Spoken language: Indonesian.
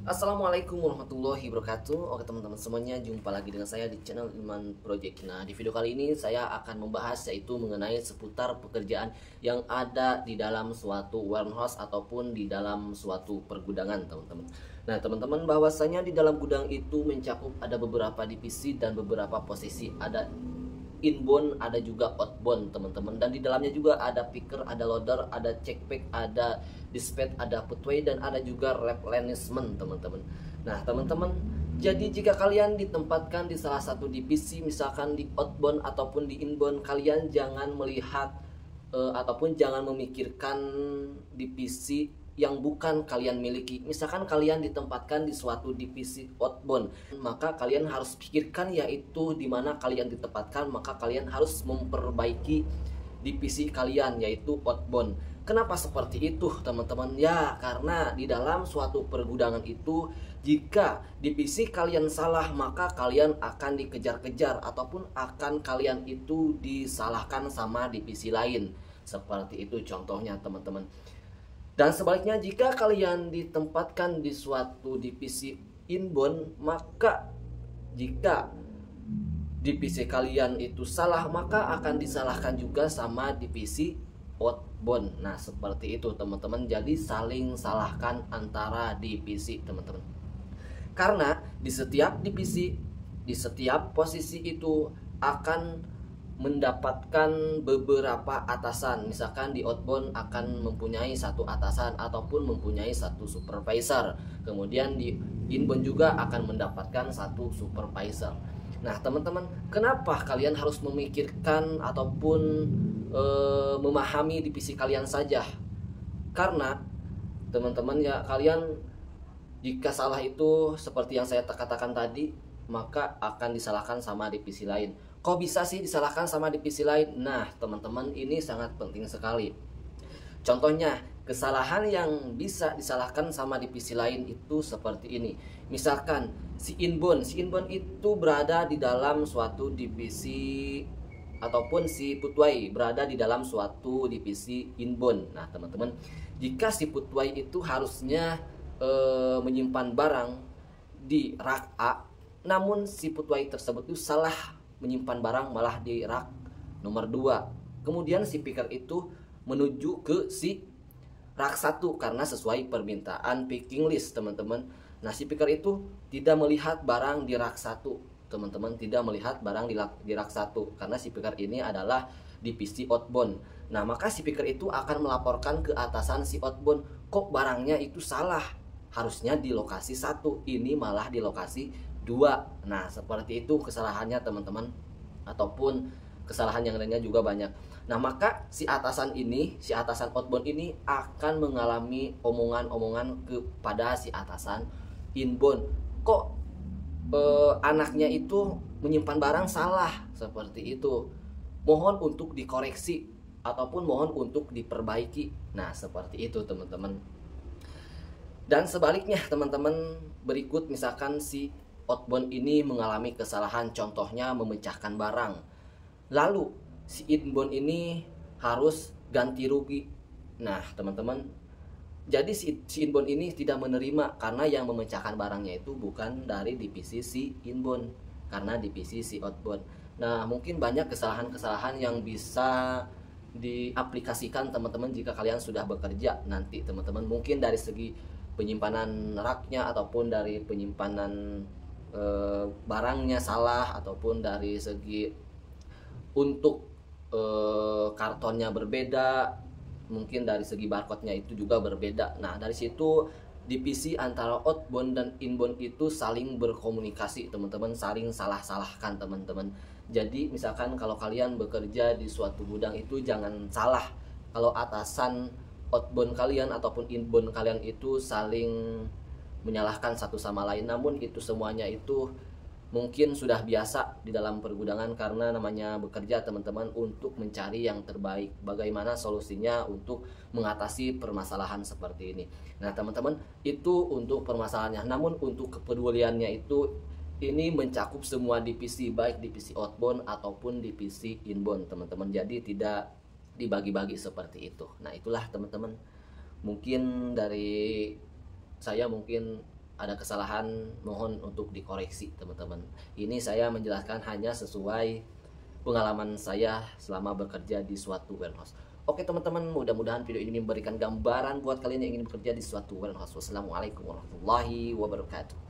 Assalamualaikum warahmatullahi wabarakatuh. Oke teman-teman semuanya, jumpa lagi dengan saya di channel Iman Project. Nah, di video kali ini saya akan membahas yaitu mengenai seputar pekerjaan yang ada di dalam suatu warehouse ataupun di dalam suatu pergudangan, teman-teman. Nah, teman-teman, bahwasanya di dalam gudang itu mencakup ada beberapa divisi dan beberapa posisi. Ada inbound, ada juga outbound, teman-teman. Dan di dalamnya juga ada picker, ada loader, ada check pack, ada dispatch, ada putway, dan ada juga replenishment, teman-teman. Nah, teman-teman, jadi jika kalian ditempatkan di salah satu divisi, misalkan di outbound ataupun di inbound, kalian jangan melihat ataupun jangan memikirkan divisi yang bukan kalian miliki. Misalkan kalian ditempatkan di suatu divisi outbound, maka kalian harus pikirkan yaitu di mana kalian ditempatkan, maka kalian harus memperbaiki divisi kalian yaitu outbound. Kenapa seperti itu, teman-teman? Ya, karena di dalam suatu pergudangan itu jika divisi kalian salah, maka kalian akan dikejar-kejar ataupun akan kalian itu disalahkan sama divisi lain. Seperti itu contohnya, teman-teman. Dan sebaliknya, jika kalian ditempatkan di suatu divisi inbound, maka jika divisi kalian itu salah, maka akan disalahkan juga sama divisi outbound. Nah, seperti itu, teman-teman. Jadi saling salahkan antara divisi, teman-teman. Karena di setiap divisi, di setiap posisi itu akan mendapatkan beberapa atasan. Misalkan di outbound akan mempunyai satu atasan ataupun mempunyai satu supervisor. Kemudian di inbound juga akan mendapatkan satu supervisor. Nah, teman-teman, kenapa kalian harus memikirkan ataupun memahami divisi kalian saja? Karena teman-teman ya, kalian jika salah itu seperti yang saya katakan tadi, maka akan disalahkan sama divisi lain. Kok bisa sih disalahkan sama divisi lain? Nah, teman-teman, ini sangat penting sekali. Contohnya, kesalahan yang bisa disalahkan sama divisi lain itu seperti ini. Misalkan si inbound itu berada di dalam suatu divisi ataupun si putway berada di dalam suatu divisi inbound. Nah, teman-teman, jika si putway itu harusnya menyimpan barang di rak A, namun si putway tersebut itu salah menyimpan barang malah di rak nomor 2. Kemudian si picker itu menuju ke si rak 1 karena sesuai permintaan picking list, teman-teman. Nah, si picker itu tidak melihat barang di rak 1, teman-teman, tidak melihat barang di rak 1 karena si picker ini adalah divisi outbound. Nah, maka si picker itu akan melaporkan ke atasan si outbound, kok barangnya itu salah, harusnya di lokasi 1, ini malah di lokasi 2. Nah, seperti itu kesalahannya, teman-teman, ataupun kesalahan yang lainnya juga banyak. Nah, maka si atasan outbound ini akan mengalami omongan-omongan kepada si atasan inbound, kok anaknya itu menyimpan barang salah, seperti itu, mohon untuk dikoreksi ataupun mohon untuk diperbaiki. Nah, seperti itu, teman-teman. Dan sebaliknya, teman-teman, berikut misalkan si outbound ini mengalami kesalahan, contohnya memecahkan barang, lalu si inbound ini harus ganti rugi. Nah, teman-teman, jadi si inbound ini tidak menerima karena yang memecahkan barangnya itu bukan dari divisi si inbound, karena divisi si outbound. Nah, mungkin banyak kesalahan-kesalahan yang bisa diaplikasikan, teman-teman, jika kalian sudah bekerja nanti, teman-teman. Mungkin dari segi penyimpanan raknya ataupun dari penyimpanan barangnya salah, ataupun dari segi untuk kartonnya berbeda, mungkin dari segi barcode-nya itu juga berbeda. Nah, dari situ divisi antara outbound dan inbound itu saling berkomunikasi, teman-teman, saling salah-salahkan, teman-teman. Jadi misalkan kalau kalian bekerja di suatu gudang itu jangan salah kalau atasan outbound kalian ataupun inbound kalian itu saling menyalahkan satu sama lain. Namun itu semuanya itu mungkin sudah biasa di dalam pergudangan, karena namanya bekerja, teman-teman, untuk mencari yang terbaik, bagaimana solusinya untuk mengatasi permasalahan seperti ini. Nah, teman-teman, itu untuk permasalahannya. Namun untuk kepeduliannya itu ini mencakup semua divisi, baik divisi outbound ataupun divisi inbound, teman-teman. Jadi tidak dibagi-bagi seperti itu. Nah, itulah, teman-teman, mungkin dari saya mungkin ada kesalahan mohon untuk dikoreksi teman-teman. Ini saya menjelaskan hanya sesuai pengalaman saya selama bekerja di suatu warehouse. Oke teman-teman, mudah-mudahan video ini memberikan gambaran buat kalian yang ingin bekerja di suatu warehouse. Wassalamualaikum warahmatullahi wabarakatuh.